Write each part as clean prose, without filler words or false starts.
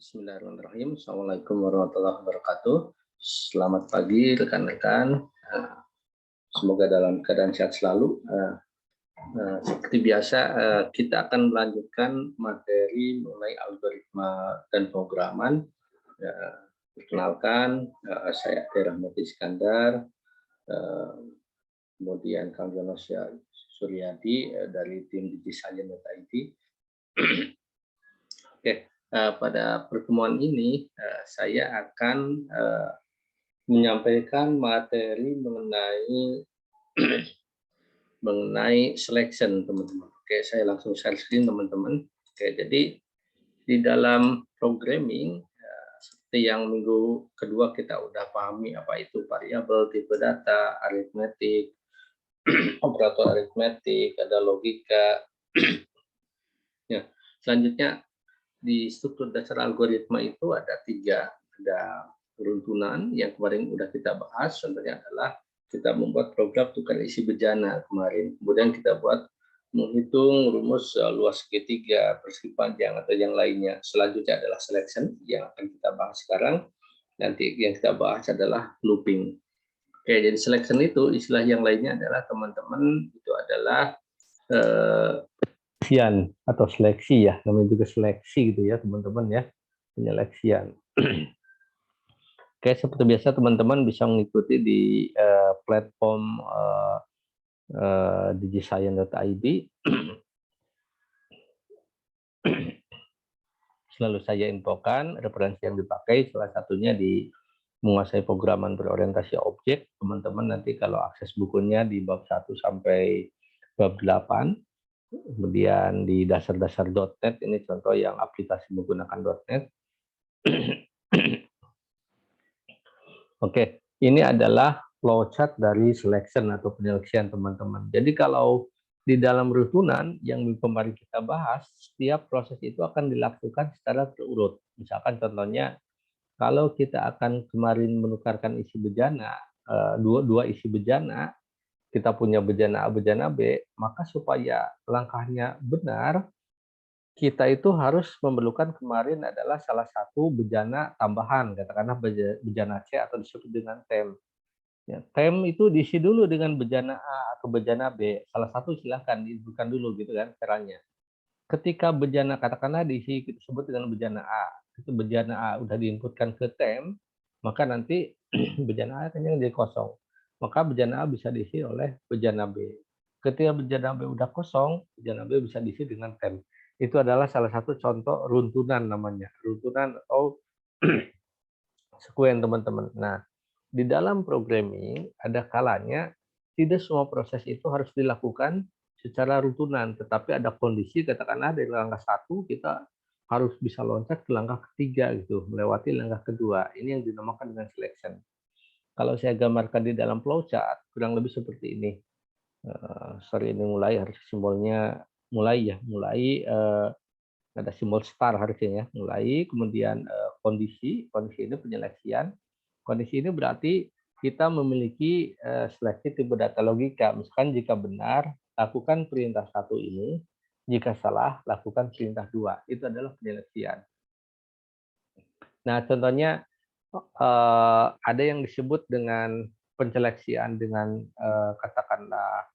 Bismillahirrahmanirrahim. Assalamualaikum warahmatullahi wabarakatuh. Selamat pagi rekan-rekan. Semoga dalam keadaan sehat selalu. Seperti biasa, kita akan melanjutkan materi mengenai algoritma dan pemrograman. Perkenalkan, saya Ade Rahmati Iskandar, kemudian Kang Jonas Suryadi dari tim DigiScience.id. Oke. Pada pertemuan ini saya akan menyampaikan materi mengenai selection, teman-teman. Oke, saya langsung share screen, teman-teman. Oke, jadi di dalam programming seperti yang minggu kedua kita udah pahami apa itu variabel, tipe data, aritmetik, operator aritmetik, ada logika. Ya, selanjutnya di struktur dasar algoritma itu ada 3, ada runtunan yang kemarin udah kita bahas, contohnya adalah kita membuat program tukar isi bejana kemarin, kemudian kita buat menghitung rumus luas segitiga, persegi panjang atau yang lainnya. Selanjutnya adalah selection yang akan kita bahas sekarang, nanti yang kita bahas adalah looping. Oke, jadi selection itu istilah yang lainnya adalah teman-teman itu adalah penyeleksian atau seleksi ya, namanya juga seleksi gitu ya teman-teman ya, penyeleksian. Oke, seperti biasa teman-teman bisa mengikuti di platform DigiScience.id. Selalu saya infokan referensi yang dipakai, salah satunya di menguasai pemrograman berorientasi objek. Teman-teman nanti kalau akses bukunya di bab 1 sampai bab 8. Kemudian di dasar-dasar.net, ini contoh yang aplikasi menggunakan .net. Oke, ini adalah flowchart dari selection atau penyeleksian, teman-teman. Jadi kalau di dalam runtunan yang kemarin kita bahas, setiap proses itu akan dilakukan secara terurut. Misalkan contohnya, kalau kita akan kemarin menukarkan isi bejana, dua isi bejana, kita punya bejana A, bejana B, maka supaya langkahnya benar, kita itu harus memerlukan kemarin adalah salah satu bejana tambahan, katakanlah bejana C atau disebut dengan tem. Ya, tem itu diisi dulu dengan bejana A atau bejana B. Salah satu silahkan diinputkan dulu gitu kan caranya. Ketika bejana katakanlah diisi disebut dengan bejana A, itu bejana A udah diinputkan ke tem, maka nanti bejana A akan jadi kosong. Maka bejana A bisa diisi oleh bejana B. Ketika bejana B udah kosong, bejana B bisa diisi dengan tem. Itu adalah salah satu contoh runtunan namanya. Runtunan atau sekuen, teman-teman. Nah, di dalam programming ada kalanya tidak semua proses itu harus dilakukan secara runtunan, tetapi ada kondisi katakanlah dari langkah 1 kita harus bisa loncat ke langkah ketiga gitu, melewati langkah kedua. Ini yang dinamakan dengan selection. Kalau saya gambarkan di dalam flowchart kurang lebih seperti ini. Sorry, ini mulai harus simbolnya mulai ya, mulai ada simbol star harusnya ya, mulai kemudian kondisi ini penyeleksian. Kondisi ini berarti kita memiliki seleksi tipe data logika. Misalkan jika benar, lakukan perintah 1 ini, jika salah, lakukan perintah 2. Itu adalah penyeleksian. Nah, contohnya ada yang disebut dengan penyeleksian dengan katakanlah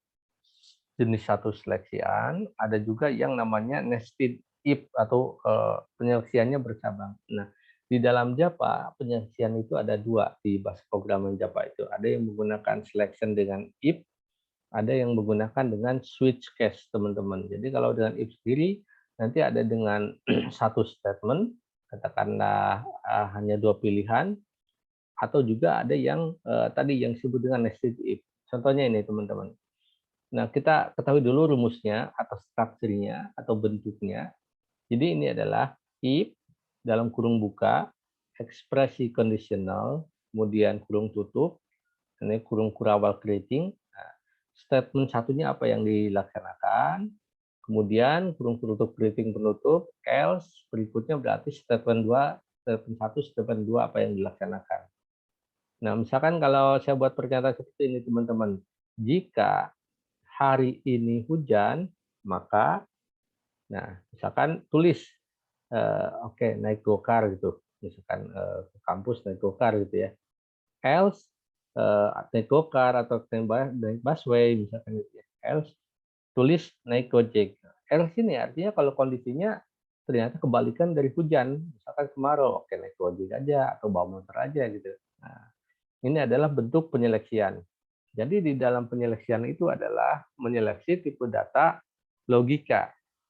jenis satu seleksian, ada juga yang namanya nested if atau penyeleksiannya bercabang. Nah, di dalam Java penyeleksian itu ada 2 di bahasa programan Java itu. Ada yang menggunakan selection dengan if, ada yang menggunakan dengan switch case, teman-teman. Jadi kalau dengan if sendiri nanti ada dengan satu statement, katakanlah hanya 2 pilihan, atau juga ada yang tadi yang disebut dengan nested if. Contohnya ini, teman-teman. Nah, kita ketahui dulu rumusnya atau strukturnya atau bentuknya. Jadi ini adalah if dalam kurung buka, ekspresi kondisional, kemudian kurung tutup, ini kurung kurawal keriting. Nah, statement satunya apa yang dilaksanakan, kemudian kurung tutup keriting penutup, else, berikutnya berarti statement 2, statement 1, statement 2 apa yang dilaksanakan. Nah, misalkan kalau saya buat pernyataan seperti ini, teman-teman, jika hari ini hujan, maka, nah, misalkan tulis Oke, naik gokar gitu, misalkan ke kampus naik gokar gitu ya. Else naik gokar atau naik busway misalkan gitu ya. Else tulis naik Gojek. Else ini artinya kalau kondisinya ternyata kebalikan dari hujan, misalkan kemarau, oke naik Gojek aja atau bawa motor aja gitu. Nah, ini adalah bentuk penyeleksian. Jadi di dalam penyeleksian itu adalah menyeleksi tipe data logika.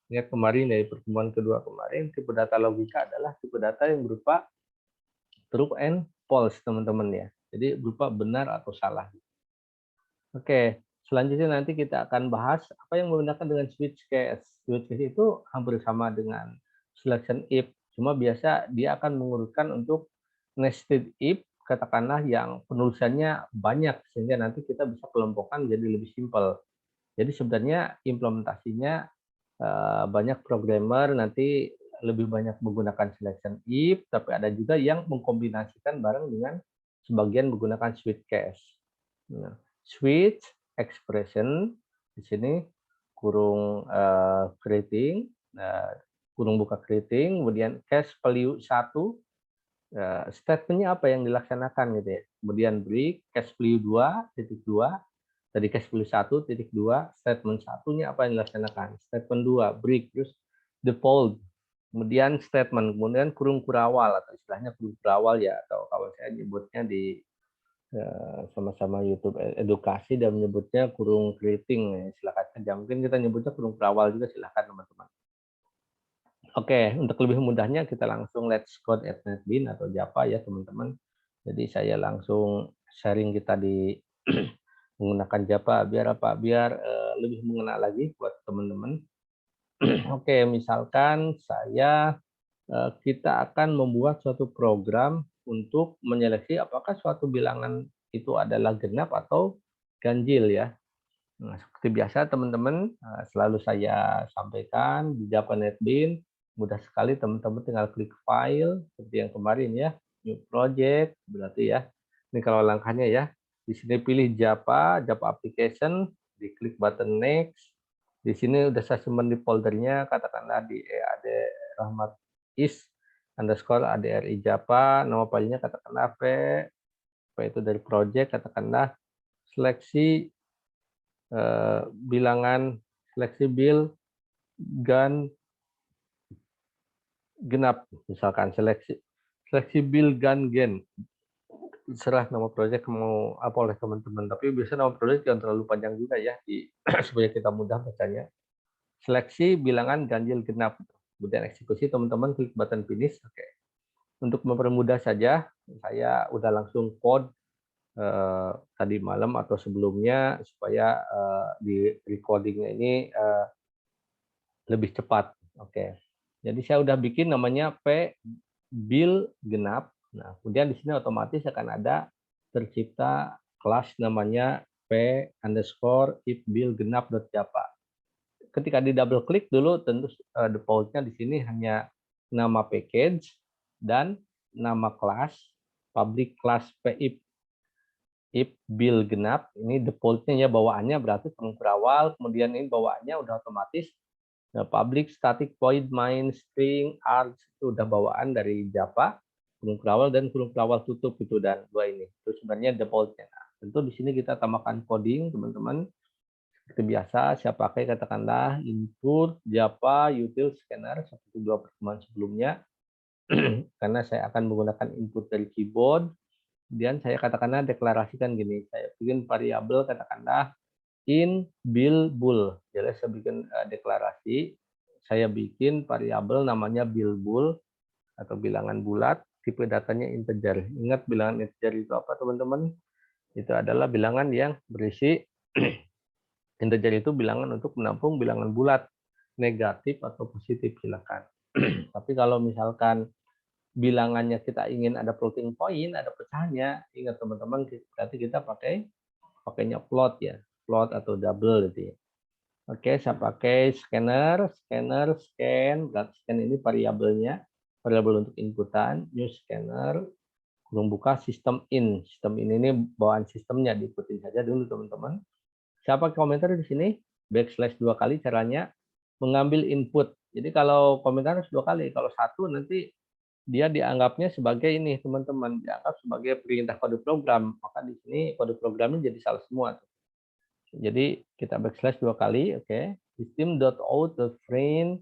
Ingat kemarin dari pertemuan kedua kemarin, tipe data logika adalah tipe data yang berupa true and false, teman-teman ya. Jadi berupa benar atau salah. Oke, selanjutnya nanti kita akan bahas apa yang membedakan dengan switch case. Switch case itu hampir sama dengan selection if, cuma biasa dia akan mengurutkan untuk nested if, katakanlah yang penulisannya banyak, sehingga nanti kita bisa kelompokkan jadi lebih simpel. Jadi sebenarnya implementasinya banyak programmer nanti lebih banyak menggunakan selection if, tapi ada juga yang mengkombinasikan bareng dengan sebagian menggunakan switch case. Nah, switch expression di sini kurung creating, kurung buka creating, kemudian case value 1, statementnya apa yang dilaksanakan gitu ya. Kemudian break, case value 2.2, tadi case value 1.2, statement satunya apa yang dilaksanakan. Statement 2, break, terus default, kemudian statement, kemudian kurung kurawal atau istilahnya kurung kurawal ya, atau kalau saya nyebutnya di sama-sama YouTube edukasi dan menyebutnya kurung keriting, silakan saja. Mungkin kita nyebutnya kurung perawal juga, silakan teman-teman. Oke, untuk lebih mudahnya kita langsung let's code at NetBeans atau Java ya teman-teman. Jadi saya langsung sharing kita di menggunakan Java biar apa? Biar lebih mengena lagi buat teman-teman. Oke, misalkan kita akan membuat suatu program untuk menyeleksi apakah suatu bilangan itu adalah genap atau ganjil ya. Nah, seperti biasa teman-teman, selalu saya sampaikan di Java NetBeans mudah sekali teman-teman tinggal klik file seperti yang kemarin ya, new project berarti ya. Ini kalau langkahnya ya. Di sini pilih Java, Java application, diklik button next. Di sini udah saya simpan di foldernya, katakanlah di EAD Rahmat is underscore ADRI Java, nama filenya katakanlah P itu dari project, katakanlah seleksi bilangan, seleksi bil gan genap, misalkan seleksi bil gan gen. Serah nama project mau apa oleh teman-teman, tapi biasanya nama project jangan terlalu panjang juga ya, supaya kita mudah bacanya. Seleksi bilangan ganjil genap, kemudian eksekusi, teman-teman klik button finish. Oke. Untuk mempermudah saja, saya udah langsung code tadi malam atau sebelumnya supaya di recordingnya ini lebih cepat. Oke. Jadi saya udah bikin namanya P bil genap. Nah, kemudian di sini otomatis akan ada tercipta kelas namanya P underscore if bil genap.java. Ketika di double klik dulu, tentu defaultnya di sini hanya nama package dan nama kelas, public class if bil genap. Ini defaultnya ya, bawaannya berarti berawal, kemudian ini bawaannya udah otomatis public static void main string args, itu udah bawaan dari Java, kurung berawal dan kurung berawal tutup itu, dan dua ini itu sebenarnya defaultnya. Nah, tentu di sini kita tambahkan coding teman-teman. Seperti biasa, saya pakai katakanlah input Java util scanner seperti dua pertemuan sebelumnya, karena saya akan menggunakan input dari keyboard. Kemudian saya katakanlah deklarasikan gini, saya bikin variabel katakanlah in bil bool. Jadi saya bikin deklarasi, saya bikin variabel namanya bil bool atau bilangan bulat, tipe datanya integer. Ingat bilangan integer itu apa teman-teman? Itu adalah bilangan yang berisi integer, itu bilangan untuk menampung bilangan bulat, negatif atau positif, silakan. Tapi kalau misalkan bilangannya kita ingin ada floating point, ada pecahannya, ingat teman-teman, berarti kita pakainya plot ya, plot atau double gitu ya. Oke, saya pakai scanner, scan, berarti scan ini variabelnya, variabel untuk inputan, new scanner, kurung buka sistem in. Sistem ini bawaan sistemnya, diikutin saja dulu teman-teman. Saya pakai komentar di sini, backslash 2 kali, caranya mengambil input Jadi kalau komentar harus 2 kali. Kalau satu nanti dia dianggapnya sebagai ini teman-teman, dianggap sebagai perintah kode program. Maka di sini kode programnya jadi salah semua. Jadi kita backslash 2 kali, oke. System.out.print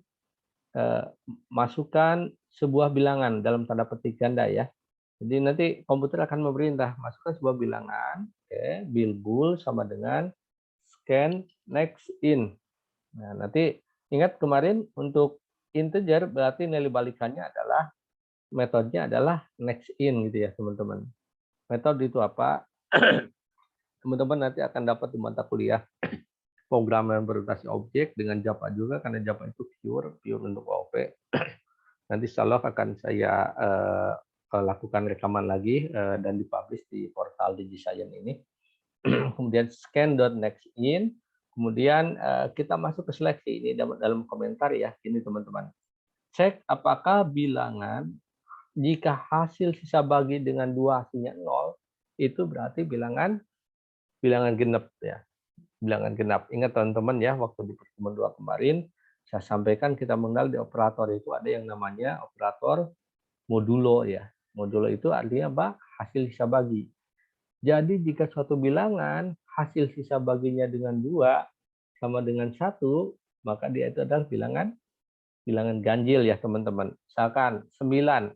masukkan sebuah bilangan dalam tanda petik ganda ya. Jadi nanti komputer akan memerintah masukkan sebuah bilangan, oke, bilbul sama dengan scan next in. Nah, nanti ingat kemarin untuk integer berarti nilai balikannya adalah metodenya adalah next in gitu ya, teman-teman. Metode itu apa? Teman-teman nanti akan dapat di mata kuliah pemrograman berorientasi objek dengan Java juga, karena Java itu pure untuk OOP. Nanti insya Allah akan saya lakukan rekaman lagi dan dipublish di portal DigiScience ini. Kemudian scan.nextIn, kemudian kita masuk ke seleksi ini dalam komentar ya, ini teman-teman. Cek apakah bilangan jika hasil sisa bagi dengan 2 hasilnya 0, itu berarti bilangan genap ya. Bilangan genap. Ingat teman-teman ya, waktu di pertemuan 2 kemarin saya sampaikan kita mengenal di operator itu ada yang namanya operator modulo ya. Modulo itu artinya apa? Hasil sisa bagi. Jadi jika suatu bilangan hasil sisa baginya dengan 2 sama dengan 1, maka dia itu adalah bilangan ganjil ya teman-teman. Misalkan 9.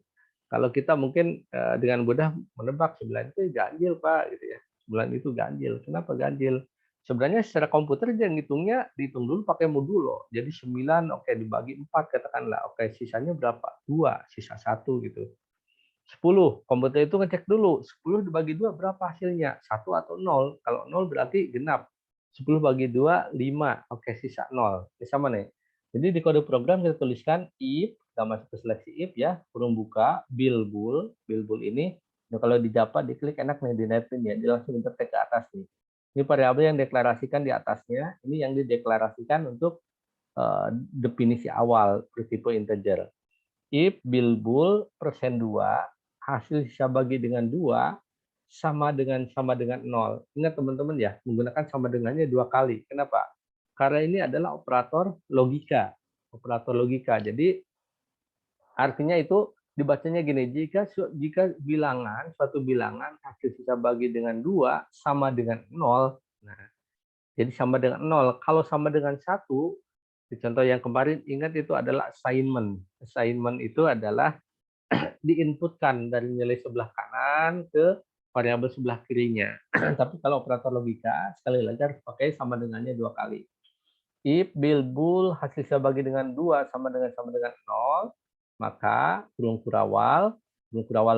Kalau kita mungkin dengan mudah menebak 9 itu ganjil Pak gitu ya. 9 itu ganjil. Kenapa ganjil? Sebenarnya secara komputer dia ngitungnya dihitung dulu pakai modulo. Jadi 9 oke dibagi 4 katakanlah. Oke, sisanya berapa? 2, sisa 1 gitu. 10, komputer itu ngecek dulu. 10 dibagi 2 berapa hasilnya? 1 atau 0? Kalau 0 berarti genap. 10 bagi 2, 5. Oke, sisa 0. Ini sama nih. Jadi di kode program kita tuliskan if, kita masuk ke seleksi if ya, kurung buka, bilbul ini. Nah, kalau di Java diklik enak nih di netpin ya, dia langsung intertek ke atas nih. Ini variabel yang deklarasikan di atasnya, ini yang dideklarasikan untuk definisi awal bertipe integer. If bilbul %2 hasil sisa bagi dengan 2 sama dengan 0. Ingat teman-teman ya, menggunakan sama dengannya 2 kali. Kenapa? Karena ini adalah operator logika. Operator logika. Jadi artinya itu dibacanya gini, jika bilangan, suatu bilangan hasil sisa bagi dengan 2 sama dengan 0. Nah, jadi sama dengan 0. Kalau sama dengan 1, di contoh yang kemarin ingat itu adalah assignment. Assignment itu adalah diinputkan dari nilai sebelah kanan ke variabel sebelah kirinya. Tapi kalau operator logika, sekali lagi harus pakai sama dengannya 2 kali. If bilbul hasil sisa bagi dengan 2 sama dengan 0, maka kurung kurawal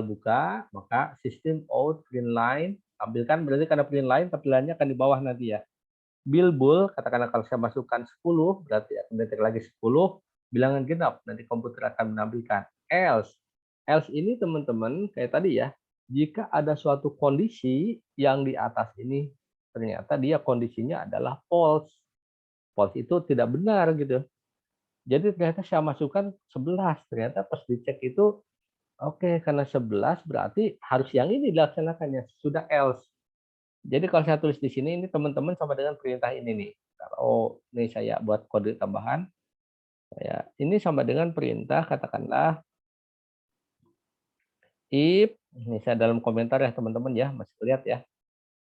buka, maka sistem out print line, tampilkan berarti karena print line, tampilannya akan di bawah nanti ya. Bilbul, katakanlah kalau saya masukkan 10, berarti akan detek lagi 10, bilangan genap, nanti komputer akan menampilkan. Else ini teman-teman, kayak tadi ya, jika ada suatu kondisi yang di atas ini, ternyata dia kondisinya adalah false. False itu tidak benar gitu. Jadi ternyata saya masukkan 11, ternyata pas dicek itu, oke, karena 11 berarti harus yang ini dilaksanakannya, sudah else. Jadi kalau saya tulis di sini, ini teman-teman sama dengan perintah ini nih. Kalau ini saya buat kode tambahan, ini sama dengan perintah, katakanlah if, ini saya dalam komentar ya teman-teman ya, masih lihat ya,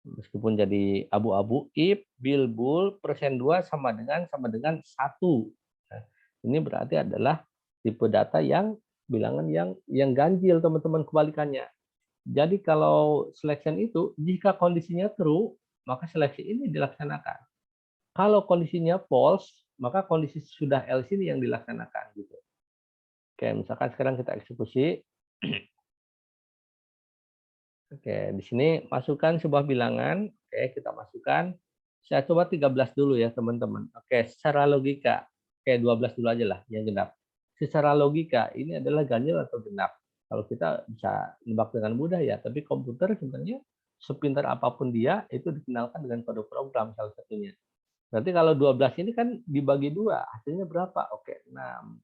meskipun jadi abu-abu, if bilbul %2 sama dengan 1. Nah, ini berarti adalah tipe data yang bilangan yang ganjil teman-teman, kebalikannya. Jadi kalau selection itu, jika kondisinya true, maka seleksi ini dilaksanakan. Kalau kondisinya false, maka kondisi sudah else ini yang dilaksanakan gitu. Oke, misalkan sekarang kita eksekusi. Oke, di sini masukkan sebuah bilangan. Oke, kita masukkan. Saya coba 13 dulu ya, teman-teman. Oke, secara logika. Oke, 12 dulu aja lah, yang genap. Secara logika, ini adalah ganjil atau genap. Kalau kita bisa nebak dengan mudah ya, tapi komputer sebenarnya sepintar apapun dia, itu dikenalkan dengan kode program salah satunya. Berarti kalau 12 ini kan dibagi 2, hasilnya berapa? Oke, 6.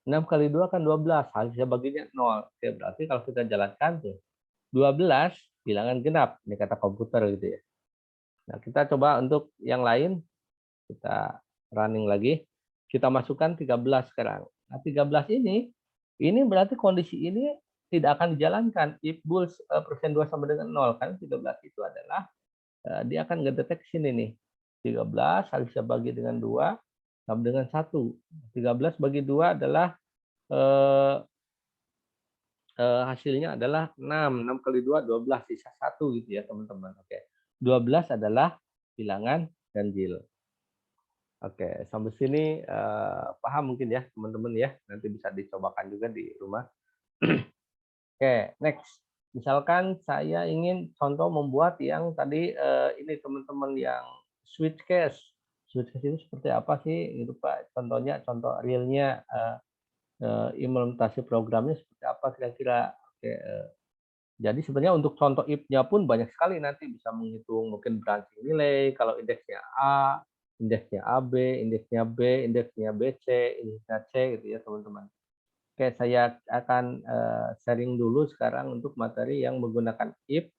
6 kali 2 kan 12, hasilnya baginya 0. Oke, berarti kalau kita jalankan tuh, 12 bilangan genap, ini kata komputer gitu ya. Nah, kita coba untuk yang lain, kita running lagi. Kita masukkan 13 sekarang. Nah, 13 ini berarti kondisi ini tidak akan dijalankan if bool persen 2 sama dengan 0. Kan 13 itu adalah dia akan ngedeteksi sini nih. 13 harus bisa bagi dengan 2 sama dengan 1. 13 bagi 2 adalah hasilnya adalah 6. 6 kali 2, 12. Sisa 1 gitu ya teman-teman. Oke. 12 adalah bilangan ganjil. Oke, sampai sini paham mungkin ya teman-teman ya. Nanti bisa dicobakan juga di rumah. Oke, next. Misalkan saya ingin contoh membuat yang tadi ini teman-teman yang switch case. Switch case itu seperti apa sih? Itu Pak. Contohnya, contoh realnya implementasi programnya seperti apa kira-kira. Oke, jadi sebenarnya untuk contoh if-nya pun banyak sekali, nanti bisa menghitung mungkin branching nilai, kalau indeksnya A, indeksnya AB, indeksnya B, indeksnya BC, indeksnya C gitu ya teman-teman. Oke, saya akan sharing dulu sekarang untuk materi yang menggunakan if,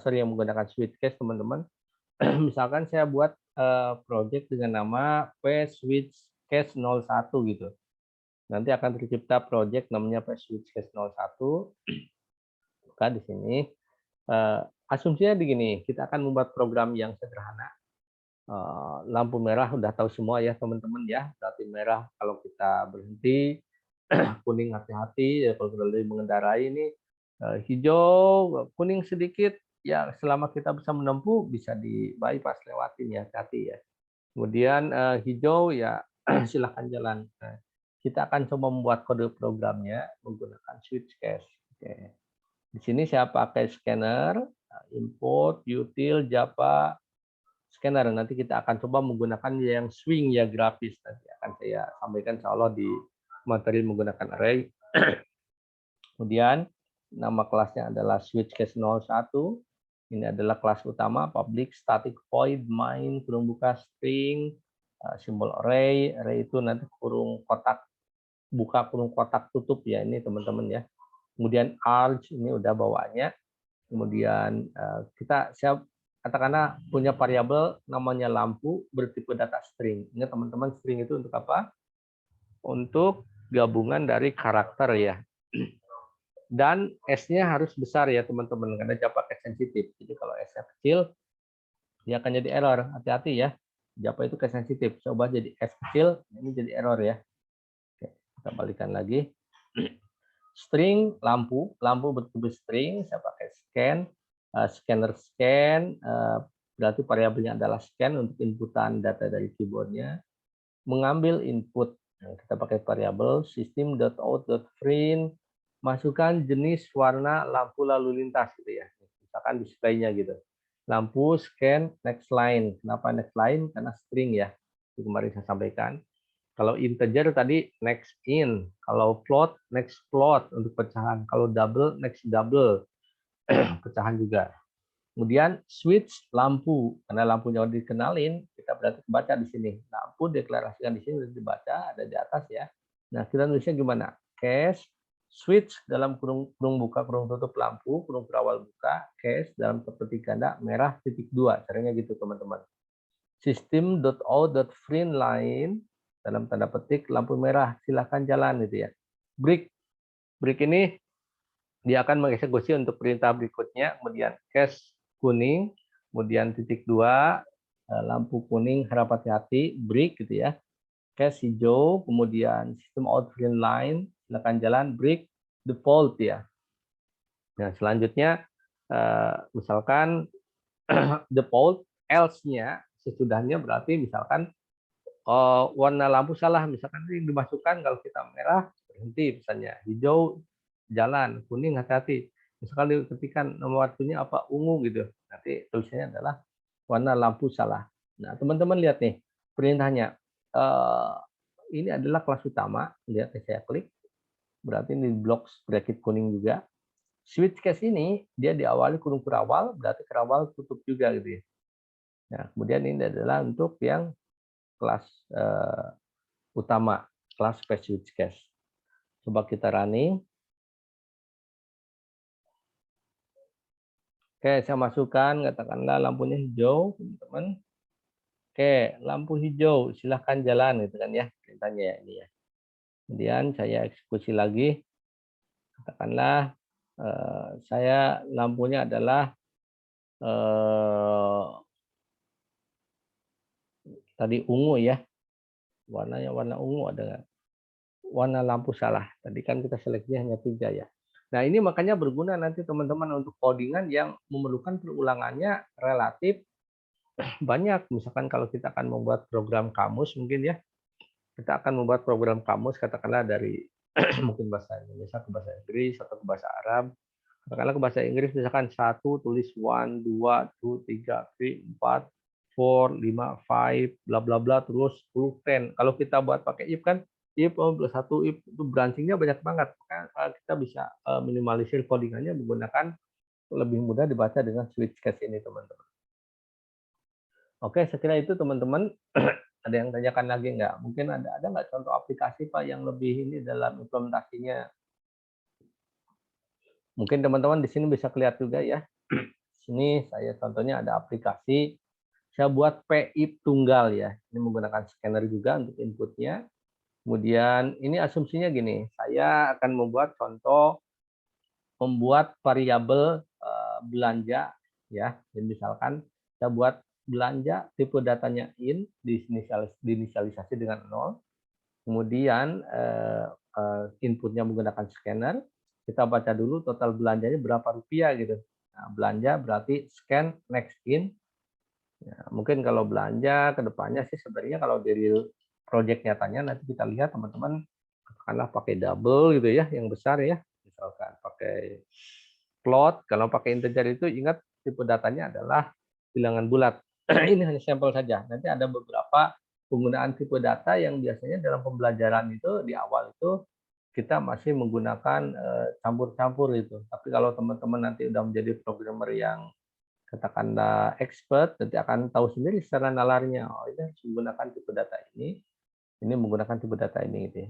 yang menggunakan switch case teman-teman. Misalkan saya buat project dengan nama P switch case 01 gitu. Nanti akan tercipta project namanya P switch case 01. Buka di sini. Asumsinya begini, kita akan membuat program yang sederhana. Lampu merah udah tahu semua ya teman-teman ya. Berarti merah kalau kita berhenti, kuning hati-hati ya kalau kita lagi mengendarai ini, hijau, kuning sedikit ya selama kita bisa menempuh bisa di bypass lewatin ya, hati ya. Kemudian hijau ya silahkan jalan. Nah, kita akan coba membuat kode programnya menggunakan switch case. Oke. Di sini saya pakai scanner, import, util, Java, scanner. Nanti kita akan coba menggunakan yang swing ya grafis. Nanti akan saya sampaikan insya Allah di materi menggunakan array. Kemudian nama kelasnya adalah switch case 01. Ini adalah kelas utama, public static void main kurung buka string, simbol array. Array itu nanti kurung kotak buka kurung kotak tutup ya ini teman-teman ya. Kemudian arch ini udah bawaannya. Kemudian saya katakanlah punya variabel namanya lampu bertipe data string. Ini teman-teman, string itu untuk apa? Untuk gabungan dari karakter ya. Dan S-nya harus besar ya teman-teman, karena Java case sensitif. Jadi kalau S-nya kecil, dia akan jadi error. Hati-hati ya. Java itu case sensitif. Coba jadi S kecil, ini jadi error ya. Oke, kita balikan lagi. String lampu bertipe string, saya pakai scan, scanner scan, berarti variabelnya adalah scan untuk inputan data dari keyboardnya. Mengambil input, kita pakai variabel system.out.print, masukkan jenis warna lampu lalu lintas gitu ya, misalkan display-nya gitu. Lampu scan next line. Kenapa next line? Karena string ya. Itu kemarin saya sampaikan. Kalau integer tadi next in, kalau float next float untuk pecahan, kalau double next double pecahan juga. Kemudian switch lampu, karena lampunya udah dikenalin, kita berarti baca di sini. Lampu deklarasikan di sini sudah dibaca, ada di atas ya. Nah, kita nulisnya gimana? Case switch dalam kurung buka kurung tutup lampu, kurung berawal buka, case dalam seperti ganda merah titik 2. Caranya gitu teman-teman. System.out.print line dalam tanda petik lampu merah, silahkan jalan gitu ya. Break ini dia akan mengeksekusi untuk perintah berikutnya, kemudian cache kuning, kemudian titik 2, lampu kuning harap hati-hati, break gitu ya. Cache hijau, kemudian sistem out print line, silahkan jalan, break default ya. Nah, selanjutnya misalkan default else-nya sesudahnya berarti misalkan warna lampu salah, misalkan ini dimasukkan kalau kita merah berhenti misalnya, hijau jalan, kuning hati-hati. Misalkan diketikkan nomor waktunya apa ungu gitu, nanti tulisannya adalah warna lampu salah. Nah teman-teman lihat nih perintahnya, ini adalah kelas utama, lihat saya klik, berarti ini blok bracket kuning juga. Switch case ini dia diawali kurung berawal, berarti kerawal tutup juga gitu ya. Nah kemudian ini adalah untuk yang kelas utama, kelas switch case. Coba kita running. Oke, saya masukkan, katakanlah lampunya hijau, teman-teman. Oke, lampu hijau, silahkan jalan gitu kan ya perintahnya ya ini ya. Kemudian saya eksekusi lagi, katakanlah saya lampunya adalah eh, tadi ungu ya, warnanya warna ungu ada nggak? Warna lampu salah. Tadi kan kita seleksinya hanya 3 ya. Nah ini makanya berguna nanti teman-teman untuk codingan yang memerlukan perulangannya relatif banyak. Misalkan kalau kita akan membuat program kamus mungkin ya, kita akan membuat program kamus katakanlah dari mungkin bahasa Indonesia ke bahasa Inggris atau ke bahasa Arab. Katakanlah ke bahasa Inggris misalkan 1 tulis 1, 2, 2, 3, 3, 4, 4, 5, 5, bla bla bla terus 10, 10. Kalau kita buat pakai if kan if plus 1 if itu branchingnya banyak banget. Maka kita bisa minimalisir codingannya menggunakan lebih mudah dibaca dengan switch case ini teman-teman. Oke, saya kira itu teman-teman. Ada yang tanyakan lagi nggak? Mungkin ada nggak contoh aplikasi Pak yang lebih ini dalam implementasinya? Mungkin teman-teman di sini bisa kelihatan juga ya. Di sini saya contohnya ada aplikasi. Saya buat PIP tunggal ya. Ini menggunakan scanner juga untuk inputnya. Kemudian ini asumsinya gini, saya akan membuat contoh membuat variabel belanja ya. Jadi misalkan saya buat belanja tipe datanya diinisialisasi dengan 0. Kemudian inputnya menggunakan scanner. Kita baca dulu total belanjanya berapa rupiah gitu. Nah, belanja berarti scan next in. Ya, mungkin kalau belanja ke depannya sih sebenarnya kalau dari project nyatanya nanti kita lihat teman-teman katakanlah pakai double gitu ya, yang besar ya. Misalkan pakai float, kalau pakai integer itu ingat tipe datanya adalah bilangan bulat. Ini hanya sampel saja. Nanti ada beberapa penggunaan tipe data yang biasanya dalam pembelajaran itu di awal itu kita masih menggunakan campur-campur itu. Tapi kalau teman-teman nanti udah menjadi programmer yang katakanlah expert, nanti akan tahu sendiri secara nalarnya. Oh, ini harus menggunakan tipe data ini menggunakan tipe data ini gitu ya.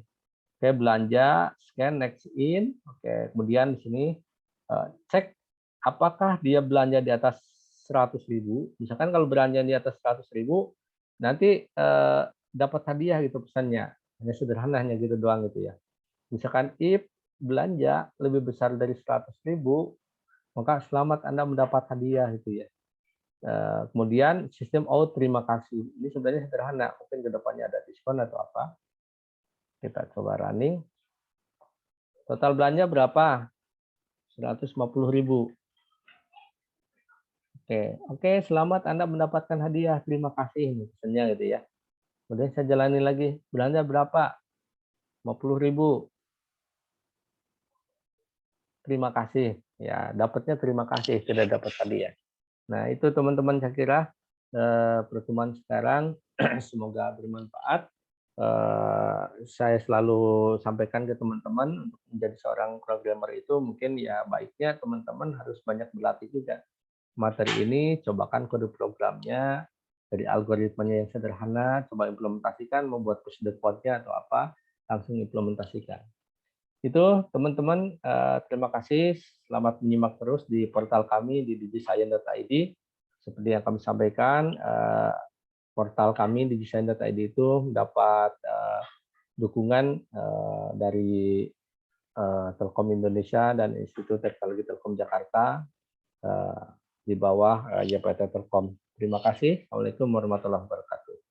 Oke, belanja, scan, next in. Oke, kemudian di sini cek apakah dia belanja di atas 100.000. Misalkan kalau belanja di atas 100.000, nanti dapat hadiah gitu pesannya. Hanya sederhana, hanya gitu doang gitu ya. Misalkan if belanja lebih besar dari 100.000, maka selamat Anda mendapat hadiah gitu ya. Kemudian sistem out terima kasih. Ini sebenarnya sederhana. Mungkin ke depannya ada diskon atau apa. Kita coba running. Total belanja berapa? 150.000. Oke, selamat Anda mendapatkan hadiah. Terima kasih. Pesannya gitu ya. Kemudian saya jalani lagi. Belanja berapa? 50.000. Terima kasih. Ya, dapatnya terima kasih. Sudah dapat hadiah. Nah, itu teman-teman saya kira pertemuan sekarang semoga bermanfaat. Saya selalu sampaikan ke teman-teman untuk menjadi seorang programmer itu mungkin ya baiknya teman-teman harus banyak berlatih juga. Materi ini cobakan kode programnya dari algoritmanya yang sederhana, coba implementasikan, membuat prosedur code-nya atau apa, langsung implementasikan. Itu teman-teman, terima kasih. Selamat menyimak terus di portal kami di digiscience.id. Seperti yang kami sampaikan, portal kami digiscience.id itu mendapat dukungan dari Telkom Indonesia dan Institut Teknologi Telkom Jakarta di bawah YPT Telkom. Terima kasih. Assalamualaikum warahmatullahi wabarakatuh.